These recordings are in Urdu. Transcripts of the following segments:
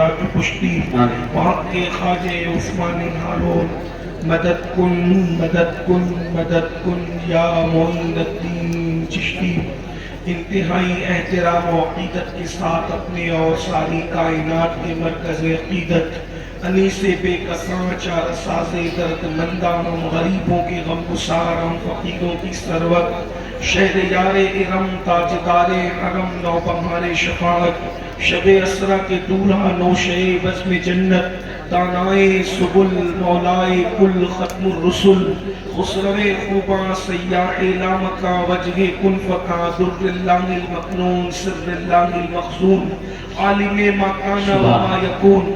برا کی پشتی وہاں کے خواجہ عثمانی ہارون مدد کن یا معین الدین چشتی انتہائی احترام و عقیدت کے ساتھ اپنے اور ساری کائنات کے مرکز عقیدت انیس بے کساں چار ساز درد مندان غریبوں کے غم گسار فقیروں کی سروت شہر یار ارم تاجدار حرم نو بہار شفاعت شب اسرا کے دولہا نوشے بزم جنت دانائے سبل مولائے کل ختم الرسل خسرو خوباں سیاح لامکاں وجہ کن فکاں در اللہ المکنون سر اللہ المخزون عالم ما کان و ما یکون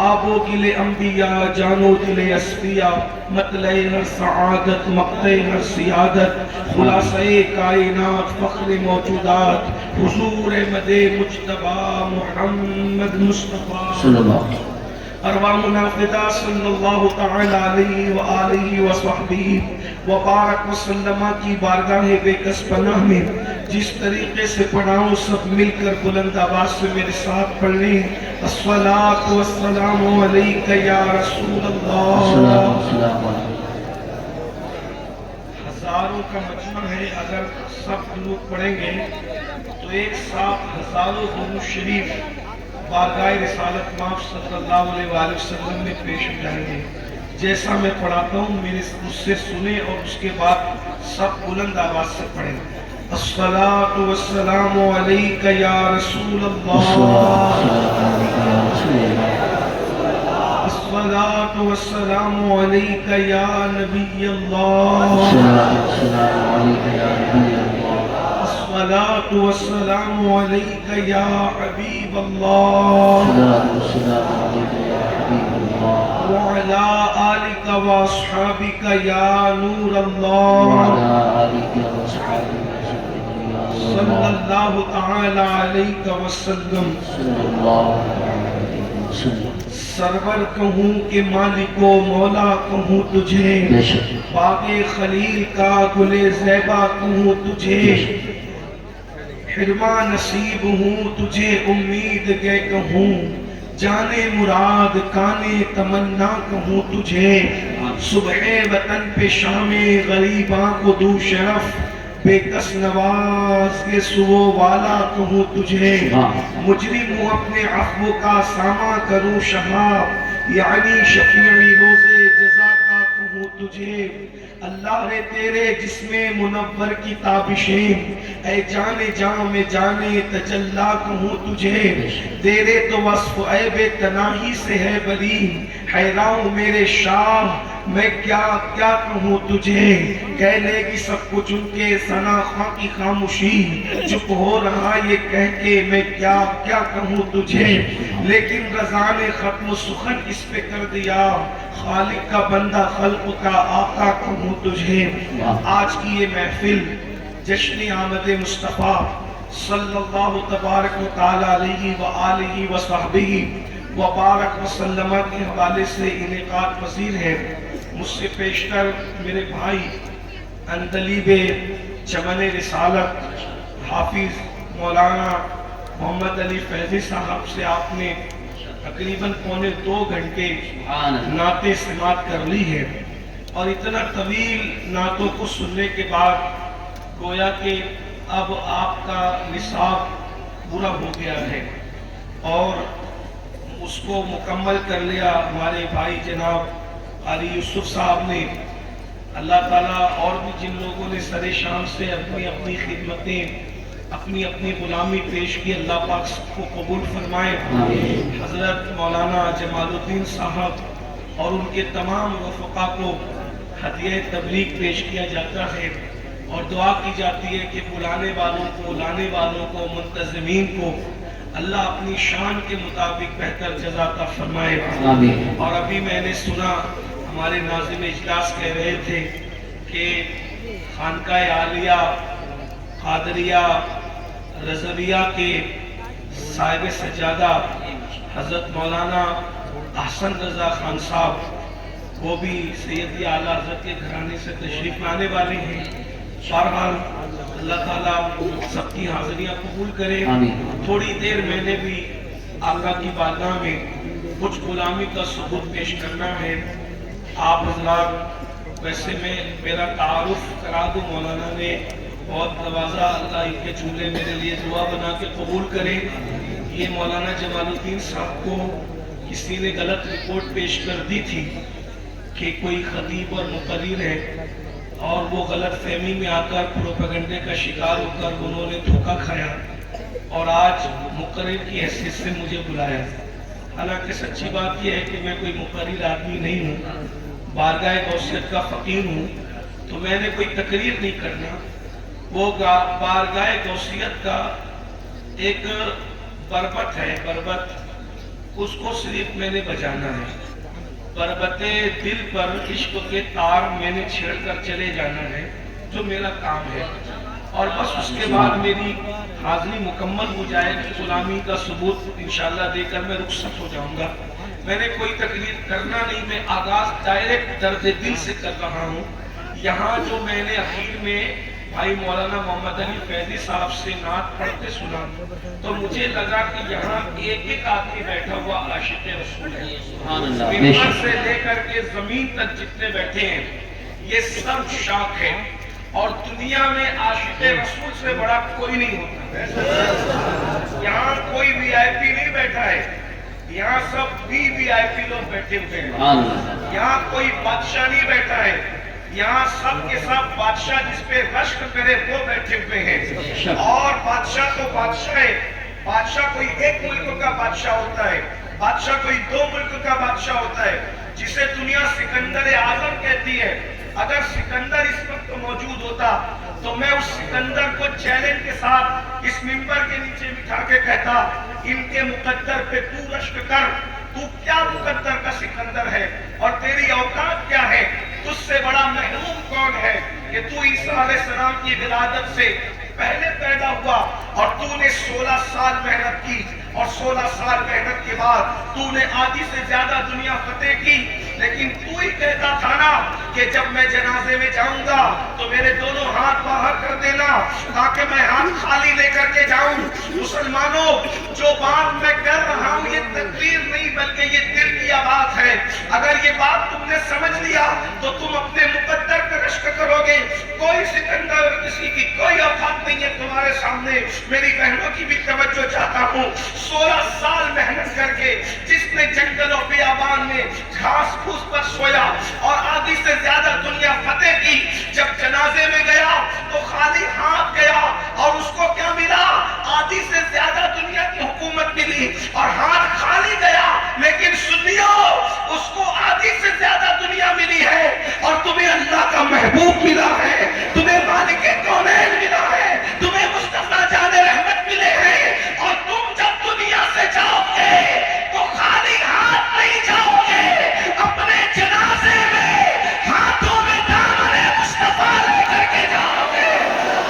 آبو دل انبیاء جانو دل اسفیاء مطلع ہر سعادت مقطع ہر سیادت خلاصہ کائنات فخر موجودات حضور مد مجتبی محمد مصطفیٰ صلی اللہ ارواحنا فدا صلی اللہ تعالی علیہ وآلہ وصحبہ وبارک وسلم کی بارگاہ بے کس پناہ میں جس طریقے سے پڑھاؤں سب مل کر بلند آواز سے میرے ساتھ پڑھ لیں الصلاۃ والسلام علیک یا رسول اللہ. ہزاروں کا مجمع ہے، اگر سب لوگ پڑھیں گے تو ایک ساتھ ہزاروں درود شریف بارگاہ رسالت مآب صلی اللہ علیہ وآلہ وسلم میں پیش ہو جائیں گے. جیسا میں پڑھاتا ہوں مجھ سے سنیں اور اس کے بعد سب بلند آواز سے پڑھیں. الصلاۃ والسلام علیک یا رسول اللہ، الصلاۃ والسلام علیک یا نبی اللہ، الصلاۃ والسلام علیک یا حبیب اللہ، وعلی آلک واصحابک یا نور اللہ، صلی اللہ تعالی علیہ وسلم. سرور کہوں کہ مالک و مولا کہوں تجھے، باغ خلیل کا گل زیبا کہوں تجھے، حرما نصیب ہوں تجھے امید گے کہوں، جانے مراد کانے تمنا کہوں تجھے، صبح وطن پہ شام غریباں کو دو شرف، بے کس نواز کے سو والا کہوں تجھے، مجرم ہوں اپنے عفو کا ساماں کروں شہاب، یعنی شفیعی روزے جزا کا کہوں تجھے. اللہ رے تیرے جسم منور کی تابشیں، اے جانے جام جانے تجلا کہوں تجھے، تیرے تو وصف عیب تناہی سے ہے بری، حیران میرے شاہ میں کیا کیا کہوں تجھے. کہہ لے گی سب کچھ ان کے ثنا خواں کی خاموشی، چپ ہو رہا یہ کہہ کے میں کیا کیا کہوں تجھے، لیکن رضا نے ختم سخن اس پہ کر دیا، خالق کا بندہ خلق کا آقا کہوں تجھے. آج کی یہ محفل جشن آمد مصطفیٰ صلی اللہ تبارک و تعالی علیہ وآلہ وصحبہ وبارک وسلم کے حوالے سے انعقاد پذیر ہے. مجھ سے پیشتر میرے بھائی اندلیب چمن رسالت حافظ مولانا محمد علی فیضی صاحب سے آپ نے تقریباً پونے 2 گھنٹے نعتیں سماعت کر لی ہے، اور اتنا طویل نعتوں کو سننے کے بعد گویا کہ اب آپ کا نصاب پورا ہو گیا ہے اور اس کو مکمل کر لیا ہمارے بھائی جناب قاری یوسف صاحب نے. اللہ تعالیٰ اور بھی جن لوگوں نے سر شان سے اپنی اپنی خدمتیں اپنی اپنی غلامی پیش کی، اللہ پاک سب کو قبول فرمائے. حضرت مولانا جمال الدین صاحب اور ان کے تمام رفقا کو ہدیہ تبلیغ پیش کیا جاتا ہے اور دعا کی جاتی ہے کہ بلانے والوں کو، لانے والوں کو، منتظمین کو اللہ اپنی شان کے مطابق بہتر جزا عطا فرمائے. اور ابھی میں نے سنا ہمارے ناظم اجلاس کہہ رہے تھے کہ خانقاہ عالیہ قادریہ رضویہ کے صاحب سجادہ حضرت مولانا احسن رضا خان صاحب وہ بھی سیدی اعلیٰ حضرت کے گھرانے سے تشریف لانے والے ہیں. بہرحال اللہ تعالیٰ سب کی حاضریاں قبول کرے. تھوڑی دیر میں نے بھی آقا کی بارگاہ میں کچھ غلامی کا ثبوت پیش کرنا ہے۔ آپ حضرات ویسے میں میرا تعارف کرا دوں، مولانا نے بہت نوازا، اللہ ان کے چولہے میرے لیے دعا بنا کے قبول کرے۔ یہ مولانا جمال الدین صاحب کو کسی نے غلط رپورٹ پیش کر دی تھی کہ کوئی خطیب اور مقرر ہے، اور وہ غلط فہمی میں آ کر پروپیگنڈے کا شکار ہو کر انہوں نے دھوکہ کھایا اور آج مقرر کی حیثیت سے مجھے بلایا۔ حالانکہ سچی بات یہ ہے کہ میں کوئی مقرر آدمی نہیں ہوں، بارگاہ غوثیت کا فقیر ہوں، تو میں نے کوئی تقریر نہیں کرنا۔ وہ بارگاہ غوثیت کا ایک بربت ہے، بربت، اس کو صرف میں نے بجانا ہے۔ بربت دل پر عشق کے تار میں نے چھیڑ کر چلے جانا ہے، جو میرا کام ہے، اور بس اس کے بعد میری حاضری مکمل ہو جائے گی، غلامی کا ثبوت انشاءاللہ دے کر میں رخصت ہو جاؤں گا۔ میں نے کوئی تقریر کرنا نہیں، میں آغاز ڈائریکٹ درد دل سے کر رہا ہوں۔ یہاں جو میں نے اخیر میں بھائی مولانا محمد علی فیضی صاحب سے نعت پڑھتے سنا، تو مجھے لگا کہ یہاں ایک ایک آدمی بیٹھا ہوا عاشق رسول ہے۔ ممبر سے لے کر کے زمین تک جتنے بیٹھے ہیں یہ سب شاک ہے، اور دنیا میں عاشق رسول سے بڑا کوئی نہیں ہوتا۔ یہاں کوئی وی آئی پی نہیں بیٹھا ہے، یہاں سب وی آئی پی لوگ بیٹھے ہوئے ہیں۔ یہاں کوئی بادشاہ نہیں بیٹھا ہے، یہاں سب کے سب بادشاہ جس پہ رشک کرے وہ بیٹھے ہوئے ہیں۔ اور بادشاہ تو بادشاہ ہے، بادشاہ کوئی ایک ملک کا بادشاہ ہوتا ہے، بادشاہ کوئی دو ملک کا بادشاہ ہوتا ہے، جسے دنیا سکندر اعظم کہتی ہے۔ اگر سکندر اس وقت موجود ہوتا تو میں اس سکندر کو چیلنج کے ساتھ اس ممبر کے نیچے بٹھا کے کہتا، ان کے مقدر پہ تو رشک کر، تو کیا مقدر کا سکندر ہے اور تیری اوقات کیا ہے؟ تجھ سے بڑا محروم کون ہے کہ تو عیسیٰ علیہ السلام کی ولادت سے پہلے پیدا ہوا اور تو نے 16 سال محنت کی، اور 16 سال محنت کے بعد تو نے آدھی سے زیادہ دنیا فتح کی، لیکن تو ہی کہتا تھا نا کہ جب میں جنازے میں جاؤں گا تو میرے دونوں ہاتھ باہر کر دینا تاکہ میں ہاتھ خالی لے کر کے جاؤں۔ مسلمانوں، جو بات میں کر رہا ہوں یہ تقریر نہیں بلکہ یہ دل کی آواز ہے۔ اگر یہ بات تم نے سمجھ لیا تو تم اپنے مقدر کا رشک کرو گے۔ کوئی سکندر، کسی کی کوئی اوقات نہیں ہے تمہارے سامنے۔ میری بہنوں کی بھی توجہ چاہتا ہوں، 16 سال محنت کر کے جس نے جنگل و بیابان میں گھاس پھوس پر سویا اور آدھی سے زیادہ دنیا فتح کی، جب جنازے میں گیا تو خالی ہاتھ گیا، اور اس کو کیا ملا؟ آدھی سے زیادہ دنیا کی حکومت ملی اور ہاتھ خالی گیا، لیکن سنیو، اس کو آدھی سے زیادہ دنیا ملی ہے، اور تمہیں اللہ کا محبوب ملا ہے، تمہیں مالک کونین ملا ہے، تمہیں مصطفیٰ جان رحمت ملے ہیں، اور تم جب دنیا سے جاؤ گے تو خالی ہاتھ نہیں جاؤ گے، اپنے جنازے میں ہاتھوں میں دامن مصطفیٰ لے کر کے جاؤ گے۔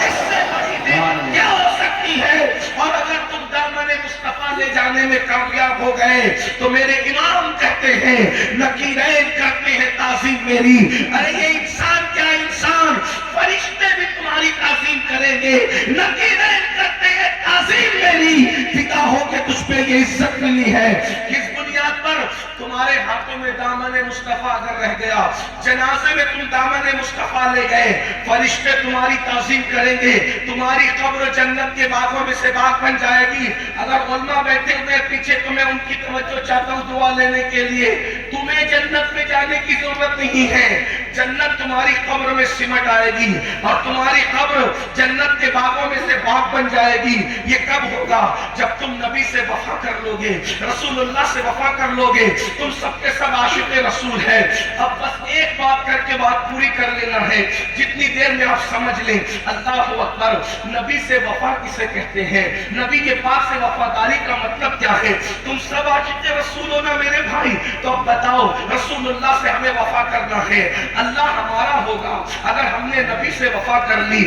اس سے بڑی نعمت کیا ہو سکتی ہے؟ اور اگر تم دامن مصطفیٰ لے جانے میں کامیاب ہو گئے تو میرے امام کہتے ہیں نکیرین کرتے ہیں تعظیم میری۔ ارے یہ انسان کیا انسان، فرشتے بھی تمہاری تعظیم کریں گے۔ نکیرین کرتے ہیں تعظیم میری، فدا ہو کے تجھ پہ یہ عزت ملی ہے۔ کس بنیاد پر؟ تمہارے ہاتھوں میں دامن مصطفیٰ اگر رہ گیا، جنازے میں تم دامن مصطفیٰ لے گئے، فرشتے تمہاری تعظیم کریں گے، تمہاری قبر جنت کے باغوں میں سے باغ بن جائے گی۔ اگر علماء بیٹھے ہوئے پیچھے تو میں ان کی توجہ چاہتا ہوں دعا لینے کے لیے۔ تمہیں جنت میں جانے کی ضرورت نہیں ہے، جنت تمہاری قبر میں سمٹ آئے گی اور تمہاری قبر جنت کے باغوں میں سے باغ بن جائے گی۔ یہ کب ہوگا؟ جب تم نبی سے وفا کر لو گے، رسول اللہ سے وفا کر لو گے۔ تم سب کے سب عاشق رسول ہے۔ اب بس ایک بات کر کے بات پوری کر لینا ہے، جتنی دیر میں آپ سمجھ لیں۔ اللہ اکبر، نبی سے وفا کسے کہتے ہیں؟ نبی کے پاس سے وفاداری کا مطلب کیا ہے؟ تم سب عاشق رسول ہو نا میرے بھائی، تو اب بتاؤ رسول اللہ سے ہمیں وفا کرنا ہے، اللہ ہمارا ہوگا اگر ہم نے نبی سے وفا کر لی۔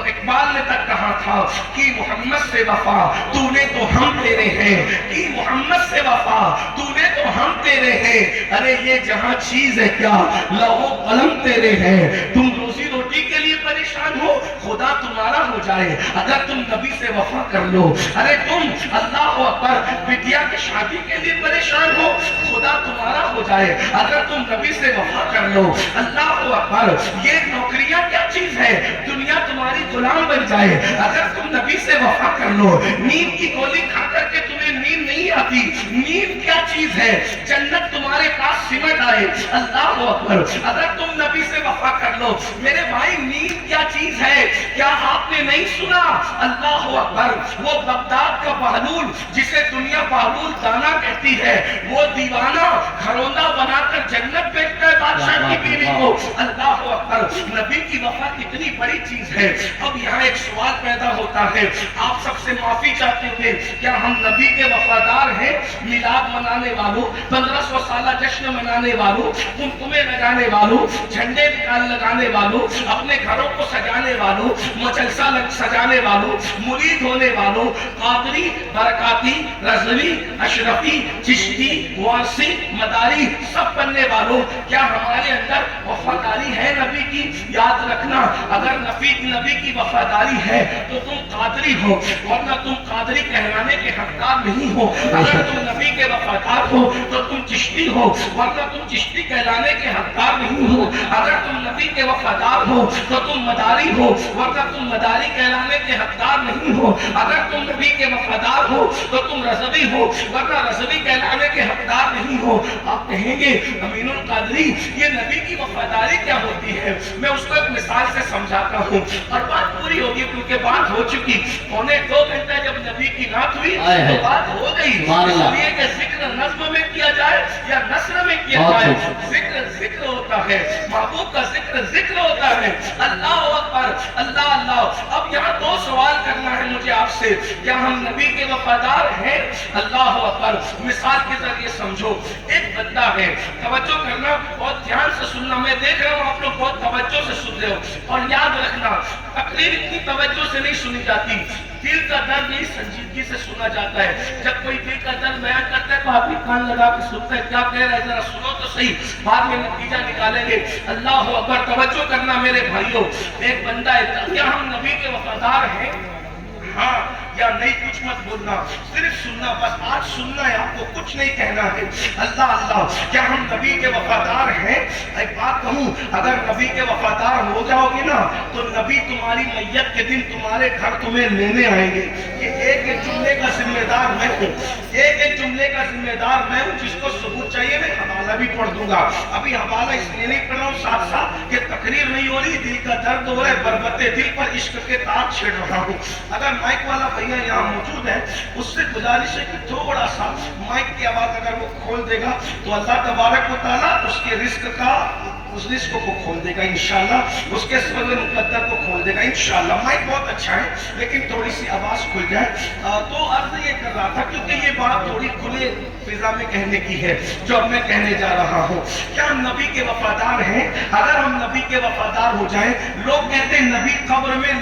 اقبال نے تک کہا تھا کہ محمد سے وفا تو نے تو ہم تیرے ہیں، کہ محمد سے وفا تو نے تو ہم تیرے ہیں۔ ارے یہ جہاں چیز ہے کیا، لوح و قلم تیرے ہیں۔ تم روزی روٹی کے لیے پریشان ہو، خدا تمہارا تمہارا ہو جائے اگر تم نبی سے وفا کر لو. ارے تم اللہ اکبر بٹیا کی شادی کے لیے پریشان ہو, خدا تمہارا ہو جائے اگر تم نبی سے وفا کر لو. اللہ اکبر, یہ نوکریاں کیا چیز ہے, دنیا تمہاری غلام بن جائے اگر تم نبی سے وفا کر لو. نیند کی گولی کھا کر کے تمہیں نیند نہیں آتی, نیند کیا چیز ہے, جنت تمہارے پاس سمٹ آئے. اللہ اکبر, اگر تم نبی سے وفا کر لو. میرے بھائی نیند کیا چیز ہے, کیا آپ نے نہیں سنا؟ اللہ اکبر, وہ بغداد کا بہلول جسے دنیا بہلول دانا کہتی ہے, وہ دیوانہ گھروندا بنا کر جنت بیچتا ہے بادشاہ کی بیوی کو. اللہ اکبر, نبی کی وفا کتنی بڑی چیز ہے. اب یہاں ایک سوال پیدا ہوتا ہے, آپ سب سے معافی چاہتے ہوئے, کیا ہم نبی کے وفادار ہیں؟ میلاد منانے والوں, 1500 سالہ جشن منانے والوں, قمقمے لگانے والوں, جھنڈے لگانے والوں, اپنے گھروں کو سجانے والوں, مجلسہ سجانے والوں, مرید ہونے والوں, قادری, برکاتی, رضوی, اشرفی, چشتی, وارثی, مداری سب بننے والوں, کیا ہمارے اندر وفاداری ہے نبی کی؟ یاد رکھنا, اگر نبی کی وفاداری ہے تو تم قادری ہو, ورنہ تم قادری کہلانے کے حقدار نہیں ہو. اگر تم نبی کے وفادار ہو تو تم چشتی ہو, ورنہ تم چشتی کہلانے کے حقدار نہیں ہو. اگر تم نبی کے وفادار ہو تو تم مداری ہو, ورنہ تم مداری کہلانے کے حقدار نہیں ہو. اگر تم نبی کے وفادار ہو تو تم رضوی ہو, ورنہ رضوی کہلانے کے حقدار نہیں ہو. آپ کہیں گے امین القادری یہ نبی کی وفاداری کیا ہوتی ہے؟ میں اس کو ایک مثال سے سمجھاتا ہوں اور بات پوری ہوگی, کیونکہ بات ہو چکی. 2.25 گھنٹہ جب نبی کی نعت ہوئی تو بات ہو گئی. اس لیے کہ ذکر نظم میں کیا جائے یا نثر میں کیا جائے, ذکر ہوتا ہے, محبوب کا ذکر ہوتا ہے. اللہ اکبر, اللہ اللہ. اب یہاں 2 سوال کرنا ہے مجھے آپ سے, کیا ہم نبی کے وفادار ہیں؟ اللہ اکبر. مثال کے ذریعے سمجھو, ایک بندہ ہے, توجہ کرنا, بہت دھیان سے سننا, میں دیکھ رہا ہوں آپ لوگ بہت توجہ سے سن رہے ہو, اور یاد رکھنا تقریر اتنی توجہ سے نہیں سنی جاتی, دل کا درد نہیں سنجیدگی سے سنا جاتا ہے. جب کوئی دل کا درد بیان کرتا ہے تو آپ بھی کان لگا کے سنتا ہے, کیا کہہ رہا ہے ذرا سنو تو صحیح, بعد میں نتیجہ نکالیں گے. اللہ اکبر, توجہ کرنا میرے بھائیوں. ایک بندہ ہے, کیا ہم نبی کے وفادار ہیں؟ ہاں یا نہیں, کچھ مت بولنا, صرف سننا, بس آج سننا ہے, آپ کو کچھ نہیں کہنا ہے. اللہ اللہ, کیا ہم نبی کے وفادار ہیں؟ ایک بات کہوں, اگر نبی کے وفادار ہو جاؤ گے نا تو نبی تمہاری میت کے دن تمہارے گھر تمہیں لینے آئیں گے. یہ ایک ایک جملے کا ذمہ دار میں ہوں, ایک ایک جملے کا ذمہ دار میں ہوں. جس کو ثبوت چاہیے میں حوالہ بھی پڑھ دوں گا. ابھی حوالہ اس لیے نہیں پڑھ رہا ہوں ساتھ ساتھ کہ تقریر نہیں ہو رہی, دل کا درد ہو رہا ہے, بربتے دل پر عشق کے تار چھیڑ رہا ہوں. اگر مائک والا بھیا یہاں موجود ہے, اس سے گزارش ہے کہ تھوڑا سا مائک کی آواز اگر وہ کھول دے گا تو اللہ تبارک و تعالیٰ اس کے رزق کا, اس رزق کو کھول دے گا انشاءاللہ, اس کے سبب مقدر کو کھول دے گا انشاءاللہ. مائک بہت اچھا ہے لیکن تھوڑی سی آواز کھل جائے. تو عرض یہ کر رہا تھا, کیونکہ یہ بات تھوڑی کھلے فضا میں کہنے کی ہے جو اب میں کہنے جا رہا ہوں. کیا ہم نبی کے وفادار ہیں؟ اگر ہم نبی کے وفادار ہو جائیں, لوگ کہتے ہیں نبی قبر میں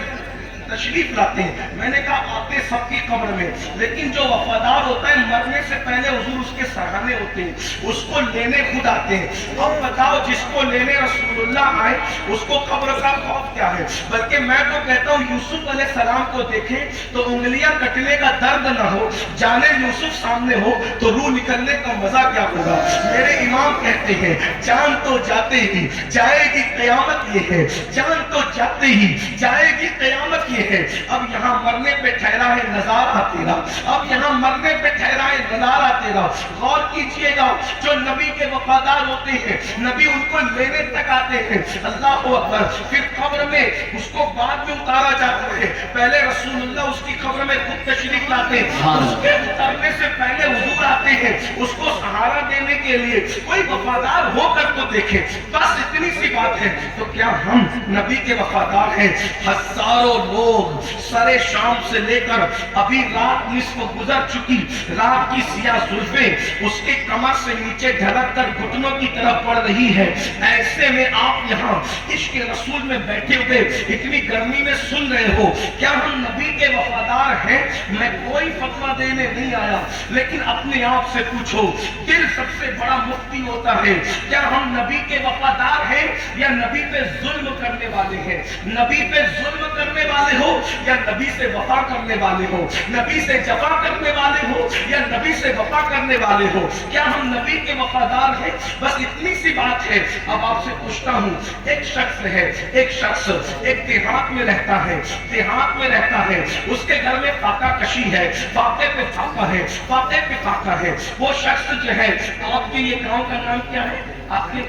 تشریف لاتے ہیں. میں نے کہا آتے سب کی قبر میں, لیکن جو وفادار ہوتا ہے مرنے سے پہلے حضور اس کے سراہنے ہوتے ہیں, اس کو لینے خود آتے ہیں. اب بتاؤ, جس کو لینے رسول اللہ آئے اس کو قبر کا خوف کیا ہے؟ بلکہ میں تو کہتا ہوں یوسف علیہ السلام کو دیکھیں تو انگلیاں کٹنے کا درد نہ ہو, جانے یوسف سامنے ہو تو روح نکلنے کا مزہ کیا ہوگا. میرے امام کہتے ہیں جان تو جاتے ہی جائے گی قیامت, یہ ہے جان تو جاتے ہی جائے گی قیامت یہ ہے. اب یہاں مرنے پہ ٹھہرا ہے نظارہ تیرا, اب یہاں مرنے پہ ٹھہرا ہے نظارہ تیرا. غور کیجئے گا, جو نبی کے وفادار ہوتے ہیں نبی ان کو لینے تک آتے ہیں. اللہ اکبر. پھر قبر میں اس کو بعد میں اتارا جاتا ہے, پہلے رسول اللہ اس کی قبر میں خود تشریف لاتے ہیں, اس کے اترنے سے پہلے حضور آتے ہیں اس کو سہارا دینے کے لیے. کوئی وفادار ہو کر تو دیکھے, بس اتنی سی بات ہے. تو کیا ہم نبی کے وفادار ہیں؟ ہزاروں لوگ سرے شام سے لے کر ابھی رات نصف گزر چکی, رات کی سیاہ زلفیں اس کے کمر سے نیچے ڈھلک کر گھٹنوں کی طرف پڑ رہی ہے. ایسے میں آپ یہاں عشق رسول میں بیٹھے ہوئے اتنی گرمی میں سن رہے ہو. کیا ہم نبی کے وفادار ہیں؟ میں کوئی فتویٰ دینے نہیں آیا, لیکن اپنے آپ سے پوچھو, دل سب سے سے بڑا مفتی ہوتا ہے؟ کیا ہم نبی کے وفادار ہیں یا نبی پہ ظلم کرنے والے ہیں؟ نبی پہ ظلم کرنے والے ہو یا نبی سے وفا کرنے والے ہو؟ نبی سے جفا کرنے والے ہو یا نبی سے وفا کرنے والے ہو؟ کیا ہم نبی کے وفادار ہیں؟ بس اتنی سی بات ہے۔ اب آپ سے پوچھتا ہوں، ایک شخص ہے، ایک شخص ایک دیہات میں رہتا ہے، دیہات میں رہتا ہے، اس کے گھر میں فاقہ کشی ہے، فاقے پہ فاقہ ہے، فاقے پہ فاقہ ہے۔ وہ شخص جو ہے، آپ کے یہ گاؤں کا نام کیا ہے؟ آپ کے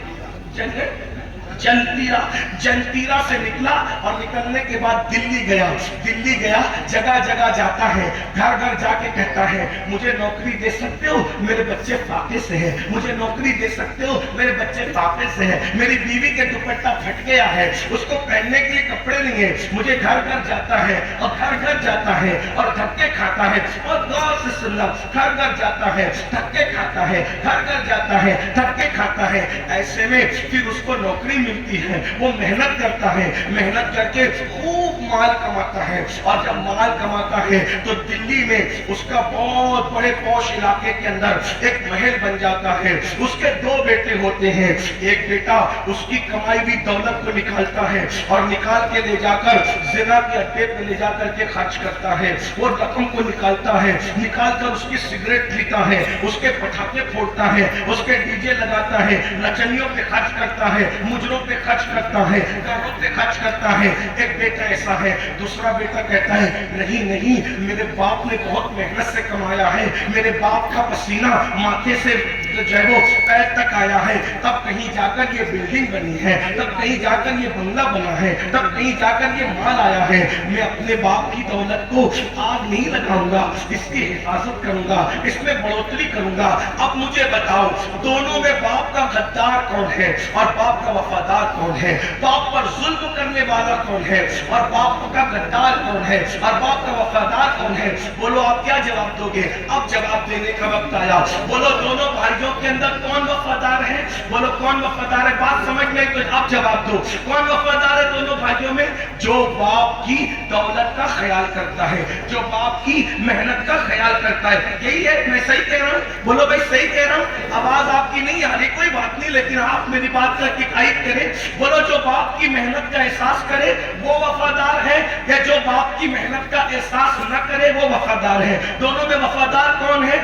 جنتیرا، جنتیرا سے نکلا اور نکلنے کے بعد دلی گیا، دلی گیا، جگہ جگہ جاتا ہے، گھر گھر جا کے کہتا ہے مجھے نوکری دے سکتے ہو؟ میرے بچے فاقے سے ہیں، مجھے نوکری دے سکتے ہو؟ میرے بچے فاقے سے ہیں، میری بیوی کے دوپٹہ پھٹ گیا ہے، اس کو پہننے کے لیے کپڑے نہیں ہیں۔ مجھے گھر گھر جاتا ہے اور گھر گھر جاتا ہے اور دھکے کھاتا ہے، اور غور سے سننا، گھر گھر جاتا ہے، دھکے کھاتا ہے، گھر گھر جاتا ہے، دھکے کھاتا ہے۔ ایسے میں پھر اس کو نوکری ملتی ہے، وہ محنت کرتا ہے، محنت کر کے خوب مال کماتا ہے، اور جب مال کماتا ہے تو دلی میں اس کا بہت بڑے پوش علاقے کے اندر ایک محل بن جاتا ہے۔ اس کے دو بیٹے ہوتے ہیں، ایک بیٹا اس کی کمائی ہوئی دولت کو نکالتا ہے اور نکال کے لے جا کر زنا کے اڈے پہ لے جا کر کے خرچ کرتا ہے، وہ رقم کو نکالتا ہے، نکال کر اس کی سگریٹ پیتا ہے، اس کے پٹاخے پھوڑتا ہے، اس کے ڈی جے لگاتا ہے، نچنیوں پہ خرچ کرتا ہے، مجروں پہ خرچ کرتا ہے، گھروں پہ خرچ کرتا ہے۔ ایک بیٹا ایسا ہے، دوسرا بیٹا کہتا ہے نہیں نہیں، میرے باپ نے بہت محنت سے کمایا ہے، میرے باپ کا پسینہ ماتھے سے جو ہے وہ پیر تک آیا ہے، تب کہیں جا کر یہ بلڈنگ بنی ہے، تب کہیں جا کر یہ بنگلہ بنا ہے، تب کہیں جا کر یہ مال آیا ہے۔ میں اپنے باپ کی دولت کو آگ نہیں لگاؤں گا، اس کی حفاظت کروں گا، اس میں بڑھوتری کروں گا۔ اب مجھے بتاؤ دونوں میں باپ کا غدار کون ہے اور باپ کا وفادار کون ہے؟ باپ پر ظلم کرنے والا کون ہے اور باپ کا غدار کون ہے اور باپ کا وفادار کون ہے؟ بولو آپ کیا جواب دو گے؟ اب جواب دینے کا وقت آیا۔ بولو دونوں بھائیوں کے اندر کون وفادار ہے؟ بولو کون وفادار ہے؟ بات سمجھ میں تو اب جواب دو، کون وفادار ہے دونوں بھائیوں میں؟ جو باپ کی دولت کا خیال کرتا ہے، جو باپ کی محنت کا خیال کرتا ہے۔ یہی ہے، میں صحیح کہہ رہا ہوں؟ بولو بھائی صحیح کہہ رہا ہوں؟ آواز آپ کی نہیں آ رہی، کوئی بات نہیں، لیکن آپ میری بات کر کے تائید کریں۔ بولو جو باپ کی محنت کا احساس کرے وہ وفادار ہے، یا جو باپ کی محنت کا احساس نہ کرے وہ وفادار ہے؟ دونوں میں وفادار کون ہے؟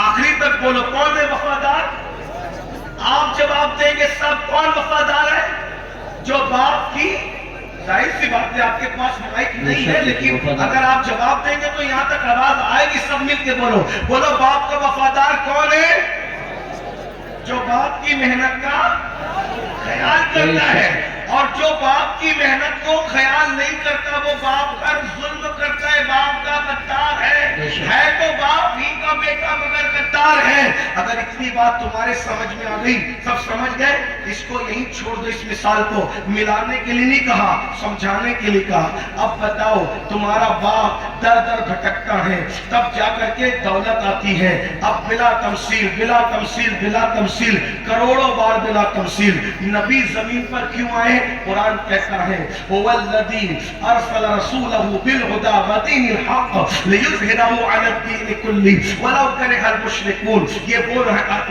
آخری تک بولو، کون ہے وفادار؟ آپ جواب دیں گے سب، کون وفادار ہے؟ جو باپ کی، ظاہر سی بات ہے آپ کے پاس مائک نہیں ہے، لیکن اگر آپ جواب دیں گے تو یہاں تک آواز آئے گی، سب مل کے بولو۔ بولو باپ کا وفادار کون ہے؟ جو باپ کی محنت کا خیال کرتا ہے، اور جو باپ کی محنت کو خیال نہیں کرتا وہ باپ پر ظلم کرتا ہے، باپ کا غدار ہے تو باپ ہی کا بیٹا مگر غدار ہے۔ اگر اتنی بات تمہارے سمجھ میں آ گئی، سب سمجھ گئے، اس کو یہیں چھوڑ دو، اس مثال کو ملانے کے لیے نہیں کہا، سمجھانے کے لیے کہا۔ اب بتاؤ تمہارا باپ در در بھٹکتا ہے، تب جا کر کے دولت آتی ہے، اب بلا تمثیل بلا تمثیل بلا تمثیل، کروڑوں بار بلا تمثیل نبی زمین پر کیوں آئے؟ قرآن کہتا ہے هو الذی ارسل رسولہ بالہدی ودین الحق لیظہرہ علی الدین کلہ ولو کرہ المشرکون۔ یہ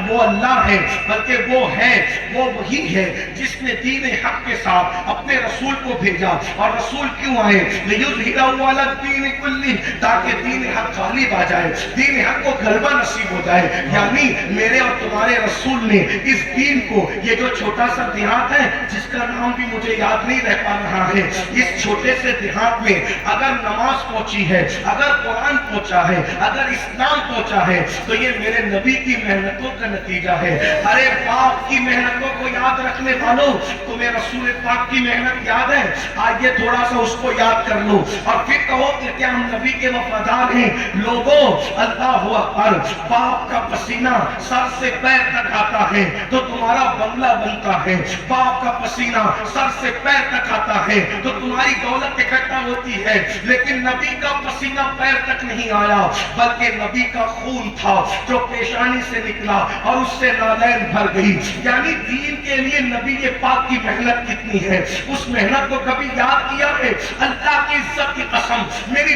وہ اللہ ہے، بلکہ وہ ہے، وہ وہی ہے جس نے دین حق کے ساتھ اپنے رسول کو بھیجا۔ اور رسول کیوں آئے؟ لیظہرہ علی الدین کلہ، تاکہ دین حق غالب آ جائے، دین حق کو غلبہ نصیب ہو جائے۔ یعنی میرے اور تمہارے رسول نے اس دین کو، یہ جو چھوٹا سا دیہات ہے جس کا نام بھی مجھے یاد نہیں رہ پا رہا ہے، اس چھوٹے سے دیہات میں اگر نماز پہنچی ہے، اگر قرآن پہنچا ہے، اگر اسلام پہنچا ہے تو یہ میرے نبی کی محنتوں کا نتیجہ ہے۔ ارے باپ کی محنتوں کو یاد رکھنے والوں، تمہیں رسول پاک کی محنت یاد ہے؟ آئیے تھوڑا سا اس کو یاد کر لو اور پھر کہو کہ کیا ہم نبی کے وفادار ہیں؟ لوگوں اللہ اکبر، باپ کا پسینہ سر سے پیر تک آتا ہے تو تمہارا بنگلہ بنتا ہے، باپ کا پسینہ سر سے پیر تک آتا ہے تو تمہاری دولت اکٹھا ہوتی ہے، لیکن نبی کا پسینہ پیر تک نہیں آیا، بلکہ نبی کا خون تھا جو پیشانی سے نکلا اور اس سے نالین بھر گئی۔ یعنی دین کے لیے نبی پاک کی محنت کتنی ہے، اس محنت کو کبھی یاد کیا ہے؟ اللہ کی عزت کی قسم، میری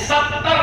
70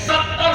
70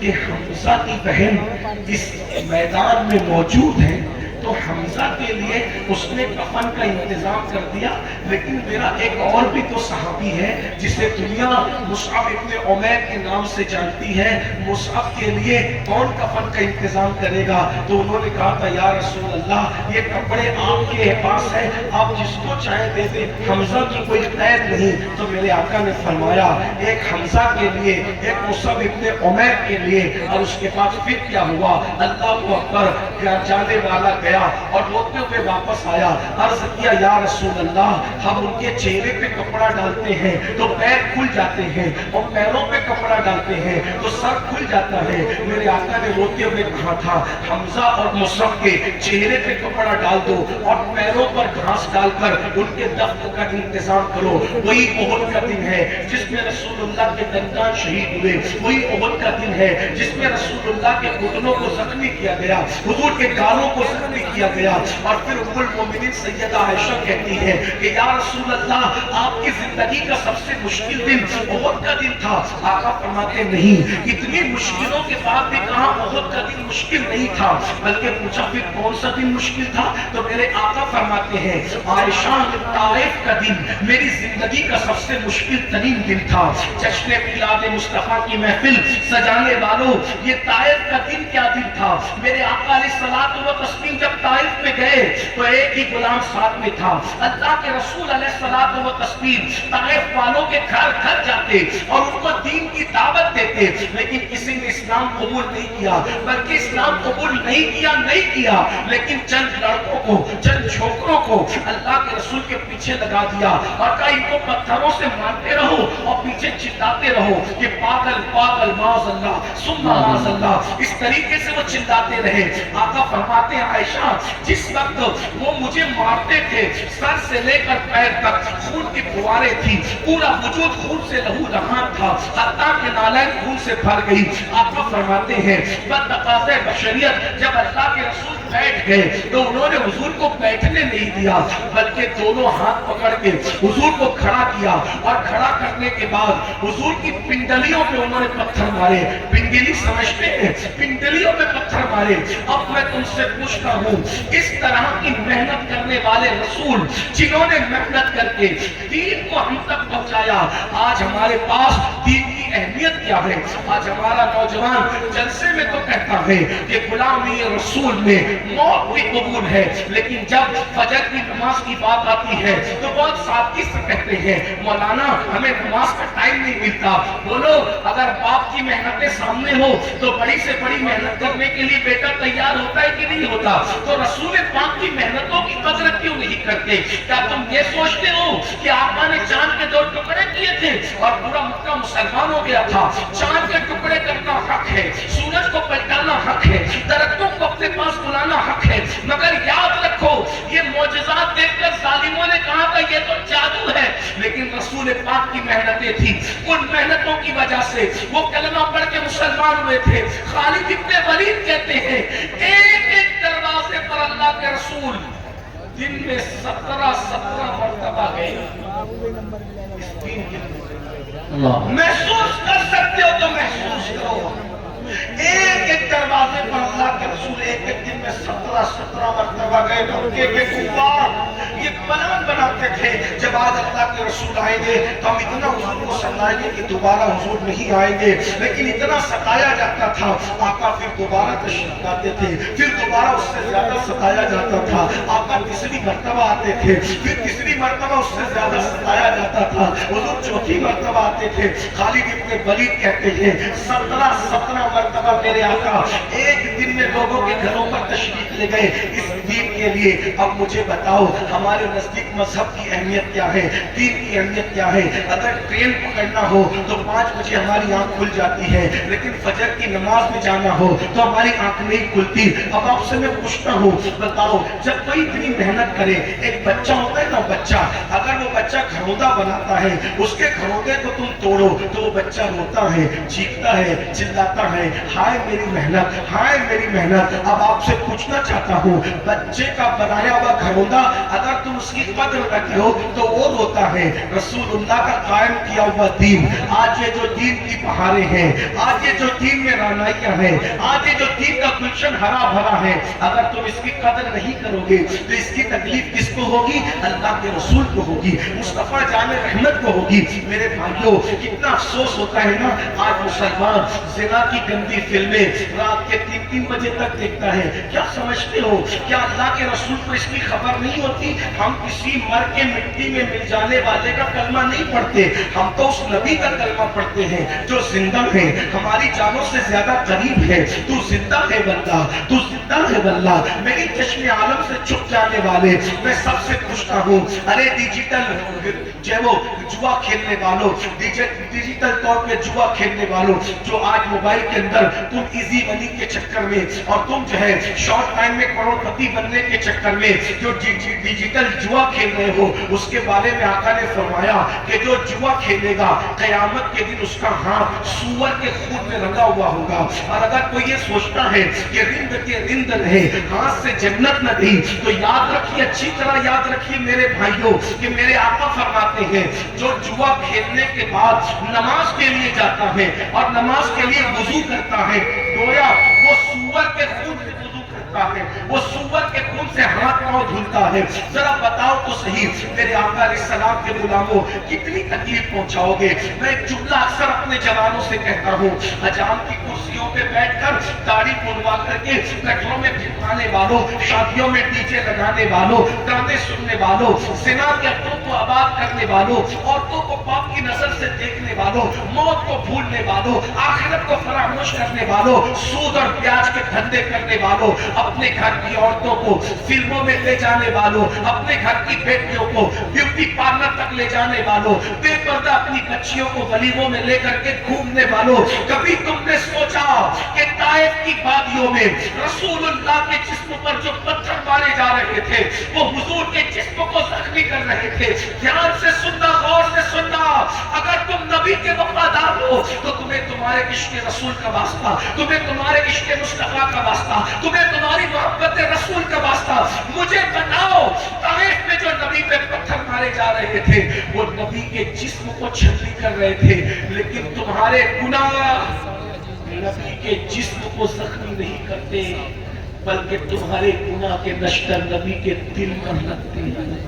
کہ حمزہ کی بہن اس میدان میں موجود ہے، تو حمزہ کے لیے اس نے کفن کا انتظام کر دیا، لیکن میرا ایک اور بھی تو صحابی ہے جسے دنیا مصعب ابن عمیر کے نام سے جانتی ہے، مصعب کے لیے کون کفن کا انتظام کرے گا؟ تو انہوں نے کہا تھا یا رسول اللہ یہ کپڑے آپ کے پاس ہیں، آپ جس کو چاہے دے دیں، حمزہ کی کوئی قید نہیں۔ تو میرے آقا نے فرمایا ایک حمزہ کے لیے، ایک مصعب ابن عمیر کے لیے، اور اس کے بعد پھر کیا ہوا؟ اللہ اکبر، جانے والا گیا اور روتے ہوئے واپس آیا، عرض کیا یا رسول اللہ ہم ان کے چہرے پہ کپڑا ڈالتے ہیں تو پیر کھل جاتے ہیں، اور پیروں پہ کپڑا ڈالتے ہیں تو سر کھل جاتا ہے۔ میرے آقا نے روتے ہوئے کہا تھا حمزہ اور مصعب کے چہرے پہ کپڑا ڈال دو اور پیروں پر گھاس ڈال کر ان کے دفن کا انتظام کرو۔ وہی احد کا دن ہے جس میں رسول اللہ کے دندان شہید ہوئے، وہی احد کا دن ہے جس میں رسول اللہ کے گھٹنوں کو زخمی کیا گیا، حضور کے گالوں کو زخمی کیا گیا، اور پھر ام المومنین سیدہ عائشہ کہتی ہے کہ یا رسول اللہ آپ کی زندگی کا سب سے مشکل دن احد کا دن تھا۔ آقا فرماتے نہیں، اتنی مشکلوں کے بعد بھی کہا احد کا دن مشکل نہیں تھا، بلکہ پوچھا پھر کون سا دن مشکل تھا؟ تو میرے آقا فرماتے ہیں عائشہ طائف کا دن میری زندگی کا سب سے مشکل ترین دن تھا۔ جشن میلاد مصطفیٰ کی محفل سجانے والوں، یہ طائف کا دن کیا دن تھا؟ میرے آقا علیہ الصلوۃ والتسلیم جب طائف میں گئے تو ایک ہی غلام ساتھ میں تھا۔ اللہ کے رسول علیہ الصلوۃ والتسلیم طائف والوں کے گھر گھر جاتے اور ان کو دین کی دعوت دیتے، لیکن کسی نے اسلام قبول نہیں کیا، بلکہ اسلام قبول نہیں کیا لیکن چند لڑکوں کو، چند چھوکروں کو اللہ کے رسول کے پیچھے لگا دیا اور کہا ان کو پتھروں سے مارتے رہو اور پیچھے چلاتے رہو کہ پاگل پاگل معاذ اللہ ثم معاذ اللہ، اس طریقے سے وہ چلاتے رہے۔ آقا فرماتے ہیں عائشہ جس وقت وہ مجھے مارتے تھے سر سے لے کر پیر تک خون کی فواریں تھی، پورا وجود خون سے لہو لہان تھا، حتیٰ کہ نالین خون سے بھر گئی۔ آقا فرماتے ہیں بدتقاضۂ بشریت جب اللہ کے رسول بیٹھ گئے تو انہوں نے حضور کو بیٹھنے نہیں دیا، بلکہ دونوں ہاتھ پکڑ کے حضور کو کھڑا کیا، اور کھڑا کرنے کے بعد حضور کی پنڈلیوں پہ انہوں نے پتھر مارے۔ پنڈلی سمجھتے ہیں؟ پنڈلیوں پہ پتھر مارے۔ اب میں تم سے پوچھتا ہوں اس طرح کی محنت کرنے والے رسول جنہوں نے محنت کر کے دین کو ہم تک پہنچایا، آج ہمارے پاس دین کی اہمیت کیا ہے؟ آج ہمارا نوجوان جلسے میں تو کہتا ہے کہ غلامی رسول میں موت بھی قبول ہے، لیکن جب فجر کی نماز کی بات آتی ہے تو بہت سادگی سے کہتے ہیں مولانا ہمیں نماز کا ٹائم نہیں ملتا۔ بولو اگر باپ کی محنتیں سامنے ہو تو بڑی سے بڑی محنت کرنے کے لیے بیٹا تیار ہوتا ہے کہ نہیں ہوتا؟ تو رسول پاک کی محنتوں کی قدر کیوں نہیں کرتے؟ کیا تم یہ سوچتے ہو کہ آقا نے چاند کے 2 ٹکڑے کیے تھے اور پورا مکہ مسلمان ہو گیا تھا؟ چاند کے ٹکڑے کرنا حق ہے، سورج کو پلٹانا حق ہے، درختوں کو اپنے پاس بلانا حق ہے، مگر یاد رکھو یہ معجزات دیکھ کر ظالموں نے کہا تھا یہ تو جادو ہے، لیکن رسول پاک کی محنتیں تھی، ان محنتوں کی وجہ سے وہ کلمہ پڑھ کے مسلمان ہوئے تھے۔ خالد ابن ولید کہتے ہیں ایک ایک دروازے پر اللہ کے رسول دن میں 17 مرتبہ گئے۔ محسوس کر سکتے ہو تو محسوس کرو، ایک ایک دروازے پر اللہ کے رسول ایک ایک دن میں 17 مرتبہ گئے۔ مکے کے کفار یہ پلان بناتے تھے جب آج اللہ کے رسول آئیں گے تو ہم اتنا حضور کو ستائیں گے کہ دوبارہ حضور نہیں آئیں گے، لیکن اتنا ستایا جاتا تھا آقا پھر دوبارہ تشریف لاتے تھے، پھر دوبارہ اس سے زیادہ ستایا جاتا تھا، آقا تیسری مرتبہ آتے تھے، پھر تیسری مرتبہ اس سے زیادہ ستایا جاتا تھا، حضور چوتھی مرتبہ آتے تھے۔ خالد ابن ولید کہتے ہیں 17 مرتبہ میرے آقا ایک دن میں لوگوں کے گھروں پر تشریف لے گئے اس دین کے لیے۔ اب مجھے بتاؤ ہمارے نزدیک مذہب کی اہمیت کیا ہے، دین کی اہمیت کیا ہے؟ اگر ٹرین پکڑنا ہو تو 5 بجے ہماری آنکھ کھل جاتی ہے، لیکن فجر کی نماز میں جانا ہو تو ہماری آنکھ نہیں کھلتی۔ اب آپ سے میں پوچھتا ہوں بتاؤ جب کوئی اتنی محنت کرے، ایک بچہ ہوتا ہے نا بچہ، اگر وہ بچہ گھروندہ بناتا ہے اس کے گھروندے کو تم توڑو تو وہ بچہ روتا ہے، چیختا ہے، چلاتا ہے ہائے میری محنت، ہائے میری محنت۔ اب آپ سے پوچھنا چاہتا ہوں بچے کا بنایا ہوا گھروندا اگر تم اس کی قدر رکھتے ہو تو وہ روتا ہے. رسول اللہ کا قائم کیا ہوا دین، آج یہ جو دین کی بہاریں ہیں، آج یہ جو دین میں رانائیاں ہیں، آج یہ جو دین کا گلشن ہرا بھرا ہے، اگر تم اس کی قدر نہیں کرو گے تو اس کی تکلیف کس کو ہوگی؟ اللہ کے رسول کو ہوگی، مصطفیٰ جان رحمت کو ہوگی. میرے بھائیوں کتنا افسوس ہوتا ہے نا، آج مسلمان زنا کی گندی فلمیں رات کے 3 بجے تک دیکھتا ہے. کیا سمجھتے ہو کیا اللہ کے رسول کو اس کی خبر نہیں ہوتی؟ ہم کسی مر کے مٹی میں مل جانے والے کا کلمہ نہیں پڑھتے، ہم تو اس نبی کا کلمہ پڑھتے ہیں جو زندہ ہے، ہماری جانوں سے زیادہ قریب ہے. تو زندہ ہے واللہ، تو زندہ ہے واللہ. میری چشم عالم سے چھپ جانے والے میں سب سے پوچھتا ہوں، ارے ڈیجیٹل جو وہ جوا کھیلنے والوں، ڈیجیٹل طور پہ جوا کھیلنے والوں جو آج موبائل کے اندر تم ایزی منی کے چکر میں اور تم جو ہے شارٹ ٹائم میں کروڑ پتی بننے کے چکر میں جو ڈیجیٹل جوا کھیل رہے ہو، اس کے بارے میں آقا نے فرمایا کہ جو جوا کھیلے گا قیامت کے دن اس کا ہاتھ سور کے خون میں رنگا ہوا ہوگا. اور اگر کوئی یہ سوچتا ہے کہ رند کے رند رہے ہاتھ سے جنت نہ دی تو یاد رکھیے، اچھی طرح یاد رکھیے میرے بھائیوں کہ میرے آقا فرماتے ہیں جو جوا کھیلنے کے بعد نماز کے لیے جاتا ہے اور نماز کے لیے وضو کرتا ہے، گویا وہ سور کے خون سے وضو کرتا ہے، وہ سور کے خون سے ہاتھ پاؤں دھلتا ہے. ذرا بتاؤ تو صحیح میرے آقا علیہ السلام کے غلاموں کتنی تکلیف پہنچاؤ گے؟ میں ایک جملہ اکثر اپنے جوانوں سے کہتا ہوں، حجام کی کرسیوں پہ بیٹھ کر داڑھی منڈوا کر کے کٹروں میں پھرکانے والوں، شادیوں میں ڈی جے لگانے والوں، گانے سننے والوں، زنا کے عورتوں کو آباد کرنے والوں، عورتوں کو پاپ کی نظر سے دیکھنے والوں، موت کو بھولنے والوں، آخرت کو فراموش کرنے والوں، سود اور پیاز کے دھندے کرنے والوں، اپنے گھر کی عورتوں کو فلموں میں لے جانے والوں، اپنے گھر کی بیٹیوں کو بیوٹی پارلر تک لے جانے والوں، بے پردہ اپنی بچیوں کو ولیموں میں لے کر کے گھومنے والوں، کبھی تم نے سوچا کہ طائف کی وادیوں میں رسول اللہ کے جسم پر جو پتھر مارے جا رہے تھے وہ حضور کے جسم کو زخمی کر رہے تھے؟ دھیان سے سننا، غور سے سننا، اگر تم نبی کے وفادار ہو تو تمہیں تمہارے عشق رسول کا واسطہ، تمہیں تمہارے عشق مصطفیٰ کا واسطہ، تمہیں تمہاری محبت رسول کا واسطہ. مجھے بتاؤ طائف میں جو نبی پہ پتھر مارے جا رہے تھے وہ نبی کے جسم کو چھلنی کر رہے تھے، لیکن تمہارے گناہ نبی کے جسم کو زخمی نہیں کرتے بلکہ تمہارے گناہ کے نشتر نبی کے دل پر لگتے ہیں،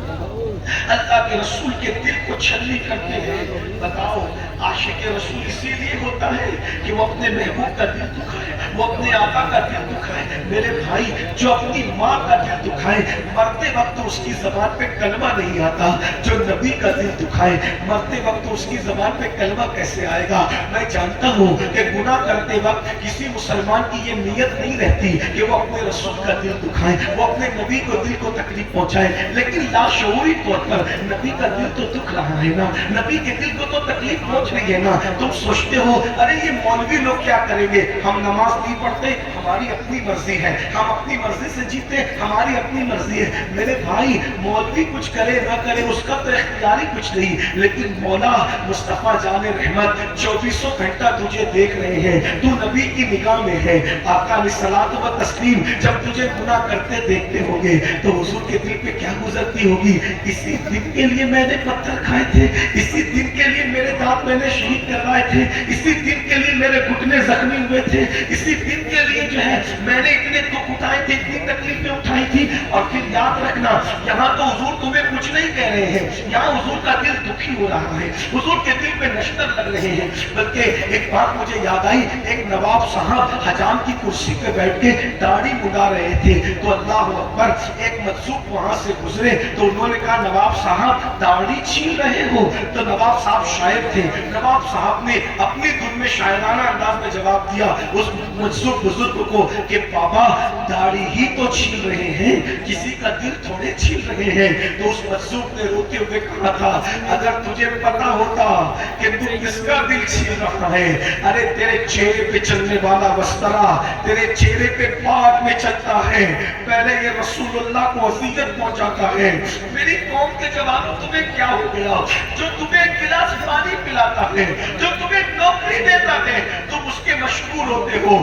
اللہ کے رسول کے دل کو چھلنی کرتے ہیں. بتاؤ عاشق رسول اسی لیے ہوتا ہے کہ وہ اپنے محبوب کا دل دکھائے، وہ اپنے آقا کا دل دکھائے. میرے بھائی جو اپنی ماں کا دل دکھائے مرتے وقت اس کی زبان پہ کلمہ نہیں آتا، جو نبی کا دل دکھائے مرتے وقت اس کی زبان پہ کلمہ کیسے آئے گا؟ میں جانتا ہوں کہ گناہ کرتے وقت کسی مسلمان کی یہ نیت نہیں رہتی کہ وہ اپنے رسول کا دل دکھائے، وہ اپنے نبی کو دل کو تکلیف پہنچائے، لیکن لاشعوری طور پر نبی کا دل تو دکھ رہا ہے نا، نبی کے دل کو تو تکلیف پہنچ رہی ہے نا. تم سوچتے ہو ارے یہ مولوی لوگ کیا کریں گے، ہم نماز نہیں پڑھتے، ہماری اپنی مرضی ہے، ہم اپنی مرضی سے جیتے، ہماری اپنی مرضی ہے. میرے بھائی مولوی کچھ کرے نہ کرے اس کا تو اختیاری کچھ نہیں، لیکن مولا مصطفیٰ جان رحمت 24 گھنٹہ تجھے دیکھ رہے ہیں، تو نبی کی نگاہ میں ہے. آقا علیہ الصلوۃ والتسلیم جب تجھے گناہ کرتے دیکھتے ہوں گے تو حضور کے دل پہ کیا گزرتی ہوگی؟ اسی دن کے لیے میں نے پتھر کھائے تھے، اسی دن کے لیے میرے دانت میں نے شہید کروائے تھے، اسی دن کے لیے میرے گھٹنے زخمی ہوئے تھے، اسی دن کے لیے جو ہے میں نے اتنے دکھ اٹھائے تھے، اتنی تکلیفیں اٹھائی تھی. اور پھر یاد رکھنا یہاں تو حضور تمہیں کچھ نہیں کہہ رہے ہیں، یہاں حضور کا دل دکھی ہو رہا ہے، حضور کے دل پہ نشتر لگ رہے ہیں. بلکہ ایک بات مجھے یاد آئی، ایک نواب صاحب حجام کی کرسی پہ بیٹھ کے داڑھی مڈا رہے تھے تو اللہ اکبر ایک مجذوب وہاں سے گزرے تو انہوں نے کہا نواب صاحب داڑھی چھیل رہے ہو؟ تو نواب صاحب شاعر تھے، نواب صاحب نے اپنی دھن میں شاعرانہ انداز میں جواب دیا اس مجذوب بزرگ کو کہ بابا داڑھی ہی تو چھیل رہے ہیں، کسی کا دل تھوڑے چھیل رہے ہیں. تو اس مجذوب نے روتے ہوئے کہا تھا اگر تجھے پتا ہوتا کہ تو کس کا دل چھیل رہا ہے، ارے تیرے چہرے پہ چلنے والا وسطرہ تیرے چہرے پہ بعد میں چلتا ہے، پہلے یہ رسول اللہ کو اذیت پہنچاتا ہے. میری قوم کے جوانوں تمہیں کیا ہو گیا؟ جو تمہیں گلاس پانی پلاتا ہے، جو تمہیں نوکری دیتا ہے تم اس کے مشغول ہوتے ہو،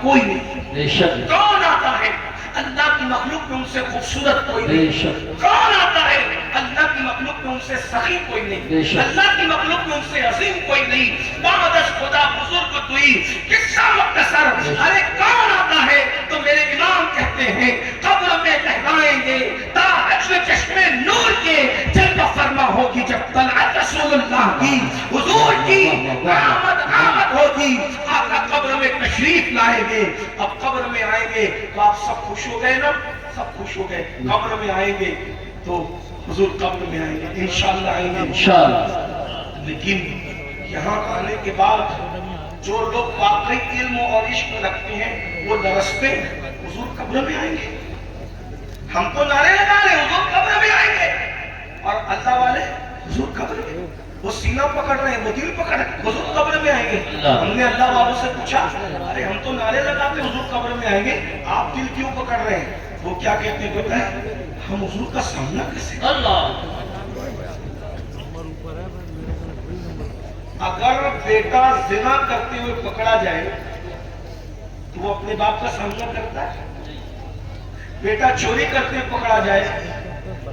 کوئی نہیں. کون آتا ہے اللہ کی مخلوق میں ان سے خوبصورت کوئی نہیں. کون آتا ہے اللہ کی مخلوق میں ان سے سخی کوئی نہیں. اللہ کی مخلوق میں ان سے عظیم کوئی نہیں. بامدش خدا بزرگ توئی قصہ مختصر. ارے کون آتا ہے تو میرے امام کہتے ہیں قبر میں لہرائیں گے تا حجر چشمے نور کے جلوہ فرما ہوگی جب طلعت رسول اللہ کی حضور کی آمد ہوگی. آقا قبر میں تشریف لائیں گے. اب قبر میں آئیں گے تو آپ سب خوش ہو گئے نا, سب خوش ہو گئے. قبر میں آئیں گے تو حضور قبر میں آئیں گے انشاءاللہ آئیں گے انشاءاللہ. لیکن یہاں آنے کے بعد جو لوگ واقعی علم اور عشق رکھتے ہیں وہ لرزتے ہیں. حضور قبر میں آئیں گے. ہم تو نعرے لگا رہے حضور قبر میں آئیں گے, اور اللہ والے حضور قبر میں, وہ سینہ پکڑ رہے ہیں, وہ دل پکڑ رہے ہیں, حضور قبر میں آئیں گے. ہم نے اللہ والوں سے پوچھا ارے ہم تو نعرے لگاتے حضور قبر میں آئیں گے, آپ دل کیوں پکڑ رہے ہیں؟ وہ کیا کہتے ہیں پتہ ہے ہم حضور کا سامنا کیسے. اگر بیٹا زنا کرتے ہوئے پکڑا جائے تو وہ اپنے باپ کا سامنا کرتا ہے. بیٹا چوری کرتے ہوئے پکڑا جائے,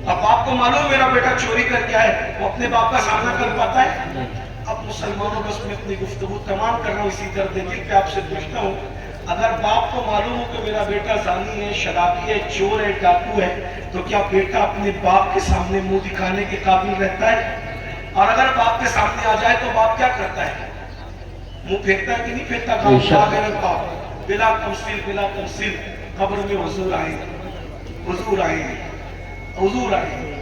اب باپ کو معلوم میرا بیٹا چوری کر کے آئے, وہ اپنے باپ کا سامنا کر پاتا ہے؟ اب مسلمانوں بس میں اپنی گفتگو تمام کر رہا ہوں اسی درد دل پہ آپ سے پوچھتا ہوں, اگر باپ کو معلوم ہو کہ میرا بیٹا زانی ہے, شرابی ہے, چور ہے, ڈاکو ہے, تو کیا بیٹا اپنے باپ کے سامنے منہ دکھانے کے قابل رہتا ہے؟ اور اگر باپ کے سامنے آ جائے تو باپ کیا کرتا ہے؟ منہ پھینکتا ہے کہ نہیں پھینکتا؟ باپ بلا تمثیل قبر میں حضور آئے, حضور آئے, حضور آئے.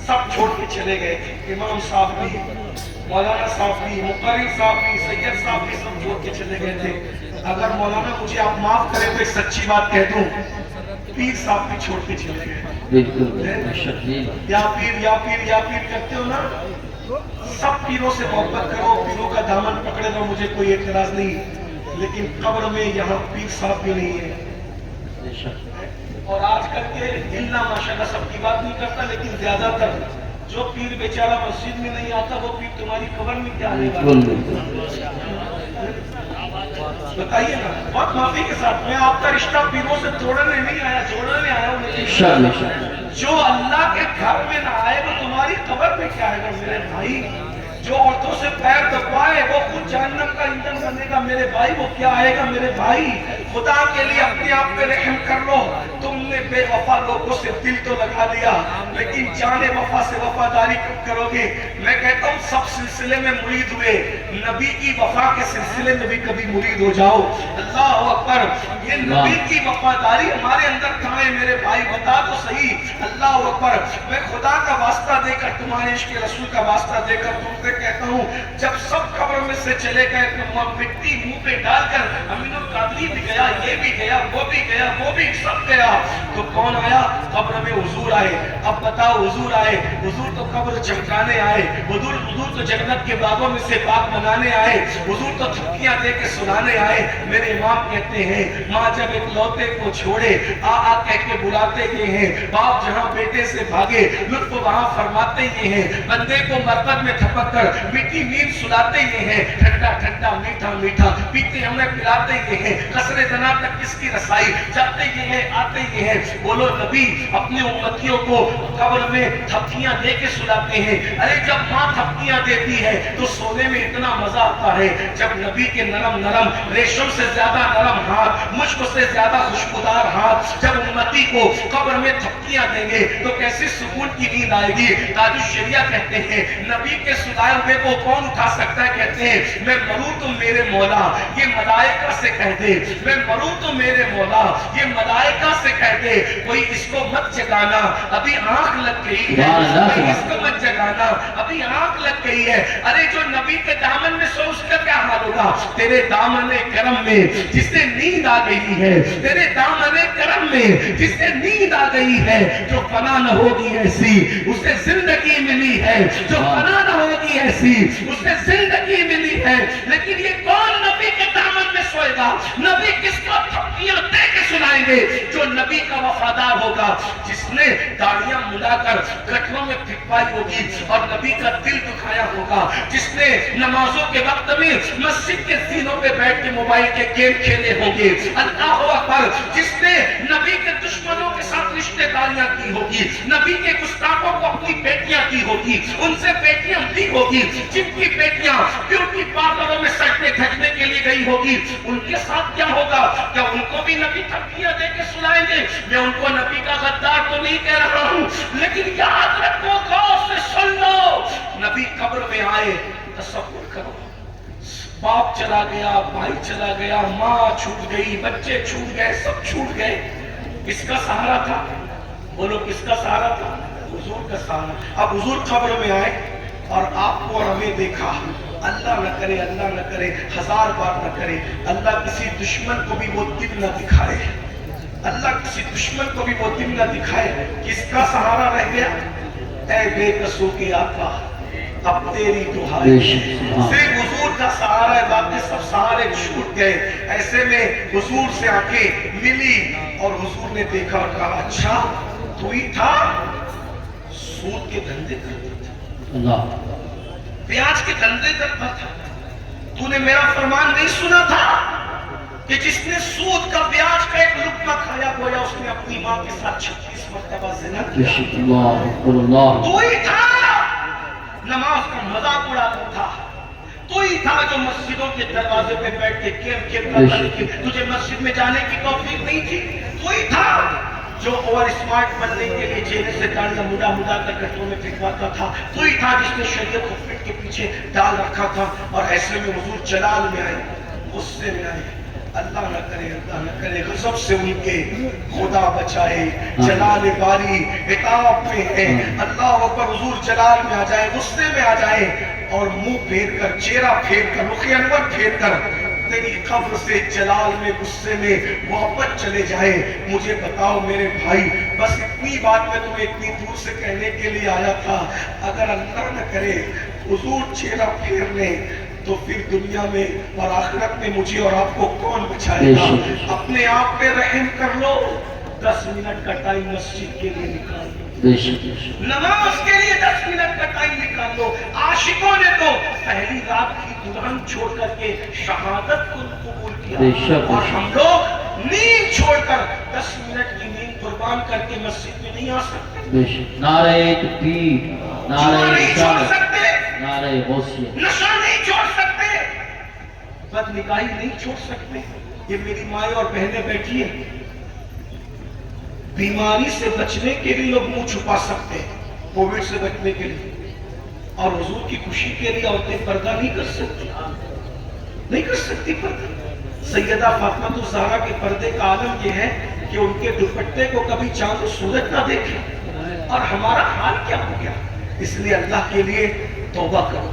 سب چھوڑ کے چلے گئے تھے, امام صاحب بھی, مولانا صاحب بھی, مقرر صاحب بھی, سید صاحب بھی, سب چھوڑ کے چلے گئے تھے. اگر مولانا مجھے آپ معاف کریں تو ایک سچی بات کہہ دوں, پیر صاحب بھی چھوڑ کے چلے گئے. یا پیر کرتے ہو نا, سب پیروں سے محبت کرو, پیروں کا دامن پکڑے رہو, مجھے کوئی اعتراض نہیں, لیکن قبر میں یہاں پیر صاحب بھی نہیں ہے. اور آج کل کے اللہ ماشاءاللہ سب کی بات نہیں کرتا, لیکن زیادہ تر جو پیر بیچارہ مسجد میں نہیں آتا وہ پیر تمہاری قبر میں کیا آنے والا؟ بتائیے نا, بہت معافی کے ساتھ, میں آپ کا رشتہ پیروں سے توڑنے نہیں آیا, جوڑنے آیا ہوں. جو اللہ کے گھر میں نہ آئے وہ تمہاری قبر میں کیا آئے گا میرے بھائی؟ جو عورتوں سے پیر دبائے وہ خود جہنم کا ایندھن بنے گا میرے بھائی, وہ کیا آئے گا میرے بھائی؟ خدا کے لیے اپنے آپ پہ رحم کر لو. تم نے بے وفا لوگوں سے دل تو لگا لیا, لیکن جان وفا سے وفاداری کب کرو گے؟ میں کہتا ہوں سب سلسلے میں مرید ہوئے, نبی کی وفا کے سلسلے میں بھی کبھی مرید ہو جاؤ. اللہ اکبر. یہ نبی کی وفاداری ہمارے اندر کہاں ہے میرے بھائی؟ بتا تو صحیح. اللہ اکبر. میں خدا کا واسطہ دے کر, تمہارے عشق رسول کا واسطہ دے کر تم سے کہتا ہوں, جب سب قبر میں سے چلے گئے تو مٹی منہ پہ ڈال کر امین القادری بھی گیا, یہ بھی گیا, وہ بھی گیا, وہ بھی سب گیا, تو کون آیا؟ قبر میں حضور آئے. اب بتاؤ حضور آئے, حضور تو قبر چمکانے آئے, حضور تو جنت کے باغوں میں سے باغ بنانے آئے, حضور تو تھپکیاں دے کے سنانے آئے. میرے امام کہتے ہیں ماں جب ایک لوتے کو چھوڑے آ کہہ کے بلاتے یہ ہیں, باپ جہاں بیٹے سے بھاگے لطف وہاں فرماتے یہ ہیں, بندے کو مرکز میں تھپک کر میٹھی نیند سلاتے یہ ہیں, ٹھنڈا ٹھنڈا میٹھا میٹھا پیتے ہمیں پلاتے یہ ہیں, قصر زنا تک کس کی رسائی, جاتے یہ ہیں آتے یہ ہیں. بولو نبی اپنے امتیوں کو قبر میں تھپکیاں دے کے سلاتے ہیں. ارے جب ماں تھپکیاں دیتی ہے تو سونے میں اتنا مزہ آتا ہے, جب نبی کے نرم نرم ریشم سے زیادہ نرم ہاتھ, مشک سے زیادہ خوشبودار ہاتھ جب امتی کو قبر میں تھپکیاں دیں گے تو کیسی سکون کی نیند آئے گی. تاج الشریعہ کہتے ہیں نبی کے سلائے ہوئے کو کون اٹھا سکتا ہے؟ کہتے ہیں میں مروں تو میرے مولا, یہ ملائکہ سے کہہ دے, میں مروں تو میرے مولا, یہ ملائکہ سے کہہ دے, کوئی اس کو مت جگانا, ابھی آنکھ لگ گئی ہے, کوئی اس کو مت جگانا, ابھی آنکھ لگ گئی ہے. ارے جو نبی کے دامن میں سو اس کا کیا حال ہوگا؟ تیرے دامن کرم میں جس سے نیند آ گئی ہے, تیرے دامن کرم میں جس سے نیند آ گئی ہے, جو فنا نہ ہوگی ایسی اسے زندگی ملی ہے, جو فنا نہ ہوگی ایسی اسے زندگی ملی ہے. لیکن یہ کون نبی کے دامن میں سوئے گا؟ نبی کس کو تھپکیاں دے کے کھلائیں گے جو نبی کا وفادار ہوگا، جس نے داڑیاں ملا کر گٹروں میں پھکوائی ہوگی اور نبی کا دل دکھایا ہوگا، جس نے نمازوں کے وقت میں مسجد کے زینوں پہ بیٹھ کے موبائل کے گیم کھیلے ہوں گے، اللہ اکبر، جس نے نبی کے دشمنوں کے ساتھ رشتہ داریاں کی ہوگی، نبی کے گستاخوں کو اپنی بیٹیاں کی ہوگی، ان سے بیٹیاں دی ہوگی، جن کی بیٹیاں بیوٹی پارلروں میں سجدے دھجنے کے لیے گئی ہوگی، ان کے ساتھ کیا ہوگا؟ کیا ان کو بھی نبی دھمکیاں دے کے سنائیں گے؟ میں ان کو نبی کا غدار تو نہیں کہہ رہا ہوں، لیکن یاد رکھو، غور سے سن لو، نبی قبر میں آئے، تصور کرو، باپ چلا گیا، بھائی چلا گیا، ماں چھوٹ گئی، بچے چھوٹ گئے، سب چھوٹ گئے، کس کا سہارا تھا؟ بولو کس کا سہارا تھا؟ حضور کا سہارا۔ اب حضور قبر میں آئے اور آپ کو اور ہمیں دیکھا، اللہ نہ کرے، اللہ نہ کرے، ہزار بار نہ کرے، اللہ کسی دشمن کو بھی وہ دل نہ دکھائے، اللہ کسی دشمن کو بھی وہ دل نہ دکھائے، کس کا سہارا رہ گیا؟ اے بے قصوں کے آقا، اب تیری دعائیں، صرف حضور کا سہارا ہے، باقی سب سہارے چھوٹ گئے۔ ایسے میں حضور سے آنکھیں ملی اور حضور نے دیکھا اور کہا، اچھا تو ہی تھا سود کے دھندے کرتا تھا، اللہ پیاز کے دھندے کرتا تھا، تو نے میرا فرمان نہیں سنا تھا کہ جس نے سود کا بیاج کا ایک لقمہ کھایا گویا اس نے اپنی ماں کے ساتھ 36 مرتبہ زنا کیا، تو ہی تھا نماز کا مذاق اڑاتا تھا، تو ہی تھا جو مسجدوں کے دروازے پہ بیٹھ کے گیم کھیلتا تھا، تجھے مسجد میں جانے کی توفیق نہیں تھی، تو ہی تھا جو اوور اسمارٹ بننے کے لیے چہرے سے داڑیاں مڈا مڈا کر گٹروں میں پھینکواتا تھا، تو ہی تھا جس نے شریعت کو پیٹ کے پیچھے ڈال رکھا تھا۔ اور ایسے میں حضور جلال میں آئے، غصے میں آئے، اللہ نہ کرے، اللہ نہ کرے، غضب سے ان کے خدا بچائے، جلال باری عتاب میں ہے، اللہ اکبر، حضور جلال میں آ جائے، غصے میں آ جائے اور منہ پھیر کر، چہرہ پھیر کر، رخ انور پھیر کر تیری قبر سے جلال میں غصے میں واپس چلے جائے۔ مجھے بتاؤ میرے بھائی، بس اتنی بات میں تمہیں اتنی دور سے کہنے کے لیے آیا تھا، اگر اللہ نہ کرے حضور چہرہ پھیر لیں تو پھر دنیا میں اور آخرت میں مجھے اور آپ کو کون بچائے گا؟ اپنے آپ پہ رحم کر لو، 10 منٹ کا ٹائم مسجد کے لیے نکال لو، نماز کے لیے 10 منٹ کا ٹائم نکال لو۔ عاشقوں نے تو پہلی رات کی دلہن چھوڑ کر کے شہادت کو قبول کیا، اور ہم لوگ نیند چھوڑ کر 10 منٹ کی نیند قربان کر کے مسجد میں نہیں آ سکتے، نعرہ تکبیر، نعرہ نہیں چھوڑ رسالت، سکتے، نعرہ غوثیہ، نشہ نہیں چھوڑ سکتے، بد نگاہی نہیں چھوڑ سکتے۔ یہ میری مائیں اور بہنیں بیٹھی ہیں، بیماری سے بچنے کے لیے لوگ منہ چھپا سکتے ہیں، کووڈ سے بچنے کے لیے، اور حضور کی خوشی کے لیے عورتیں پردہ نہیں کر سکتی، نہیں کر سکتی پردہ۔ سیدہ فاطمہ الزہرا کے پردے کا عالم یہ ہے کہ ان کے دوپٹے کو کبھی چاند و سورج نہ دیکھے، اور ہمارا حال کیا ہو گیا؟ اس لیے اللہ کے لیے توبہ کرو،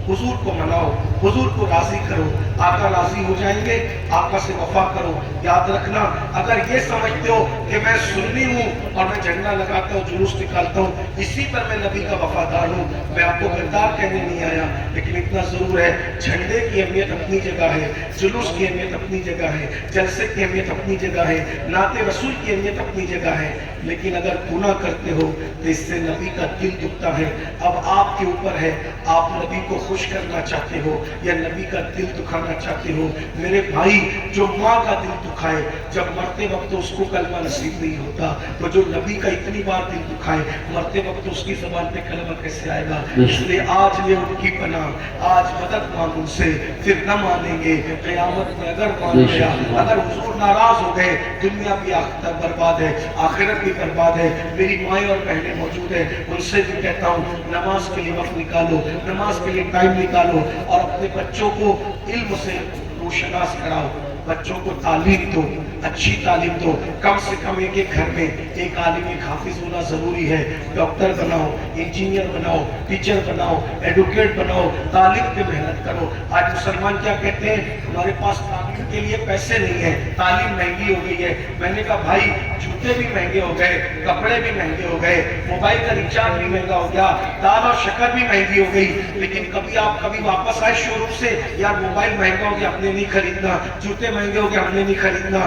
حضور کو مناؤ، حضور کو راضی کرو، آقا راضی ہو جائیں گے، آقا سے وفا کرو۔ یاد رکھنا، اگر یہ سمجھتے ہو کہ میں سنی ہوں اور میں جھنڈا لگاتا ہوں، جلوس نکالتا ہوں، اسی پر میں نبی کا وفادار ہوں، میں آپ کو غدار کہنے نہیں آیا، لیکن اتنا ضرور ہے، جھنڈے کی اہمیت اپنی جگہ ہے، جلوس کی اہمیت اپنی جگہ ہے، جلسے کی اہمیت اپنی جگہ ہے، نعت رسول کی اہمیت اپنی جگہ ہے، لیکن اگر گناہ کرتے ہو تو اس سے نبی کا دل دکھتا ہے۔ اب آپ کے اوپر ہے، آپ نبی کو خوش کرنا چاہتے ہو یا نبی کا دل دکھانا چاہتے ہو؟ میرے بھائی، جو ماں کا دل دکھائے جب مرتے وقت اس کو کلمہ نصیب نہیں ہوتا، تو جو نبی کا اتنی بار دل دکھائے مرتے وقت اس کی زبان پہ کلمہ کیسے آئے گا؟ اس لیے آج لے ان کی پناہ، آج مدد مانگ ان سے، پھر نہ مانیں گے قیامت میں اگر مان گیا۔ اگر حضور ناراض ہو گئے، دنیا بھی برباد ہے، آخرت بھی برباد ہے۔ میری مائیں اور بہنیں موجود ہیں، ان سے بھی کہتا ہوں، نماز کے لیے وقت نکالو، نماز کے لیے ٹائم نکالو، اور اپنے بچوں کو علم سے روشناس کراؤ، بچوں کو تعلیم دو، اچھی تعلیم دو۔ کم سے کم ایک گھر میں ایک عالم، ایک حافظ ہونا ضروری ہے۔ ڈاکٹر بناؤ، انجینئر بناؤ، ٹیچر بناؤ، ایڈوکیٹ بناؤ، تعلیم پہ محنت کرو۔ آج مسلمان کیا کہتے ہیں؟ ہمارے پاس تعلیم کے لیے پیسے نہیں ہیں، تعلیم مہنگی ہو گئی ہے۔ میں نے کہا بھائی، جوتے بھی مہنگے ہو گئے، کپڑے بھی مہنگے ہو گئے، موبائل کا ریچارج بھی مہنگا ہو گیا، دال اور شکر بھی مہنگی ہو گئی، لیکن کبھی واپس آئے شو روم سے، یار موبائل مہنگا ہو گیا، ہم نے نہیں خریدنا، جوتے مہنگے ہو گئے، ہم نے نہیں خریدنا،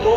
2